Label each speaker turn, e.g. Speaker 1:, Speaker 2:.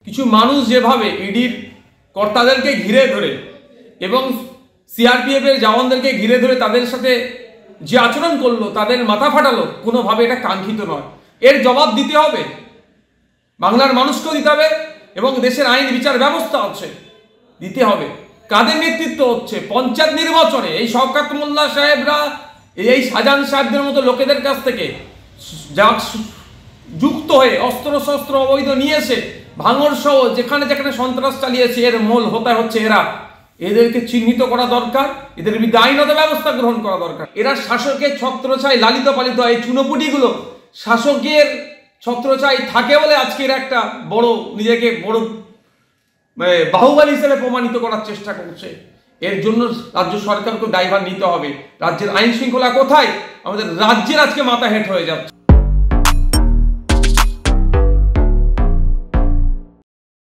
Speaker 1: কিছু মানুষ যেভাবে ইডির কর্তাদেরকে ঘিরে ধরে এবং সিআরপিএফ এর জওয়ানদেরকে ঘিরে ধরে তাদের সাথে যে আচরণ করলো, তাদের মাথা ফাটালো, কোনোভাবে এটা কাঙ্ক্ষিত নয়। এর জবাব দিতে হবে, বাংলার মানুষকেও দিতে হবে এবং দেশের আইন বিচার ব্যবস্থা আছে দিতে হবে। কাদের নেতৃত্ব হচ্ছে? পঞ্চায়েত নির্বাচনে এই শওকত মোল্লা সাহেবরা, এই শাহজাহান সাহেবদের মতো লোকেদের কাছ থেকে যা যুক্ত হয়ে অস্ত্র শস্ত্র অবৈধ নিয়ে এসে ভাঙড় সহ যেখানে যেখানে সন্ত্রাস চালিয়েছে এর মূল হোতা হচ্ছে এরা। এদেরকে চিহ্নিত করা দরকার, এদের বিরুদ্ধে আইনত ব্যবস্থা গ্রহণ করা দরকার। এরা শাসকের ছত্রছায় লালিত পালিত, এই চুনোপুটিগুলো শাসকের ছত্রছায় থাকে বলে আজকে এরা একটা বড় নিজেকে বড় বাহুবলী হিসেবে প্রমাণিত করার চেষ্টা করছে। এর জন্য রাজ্য সরকারকে দায়ভার নিতে হবে। রাজ্যের আইন শৃঙ্খলা কোথায়? আমাদের রাজ্যের আজকে মাথা হেঁট হয়ে যাচ্ছে।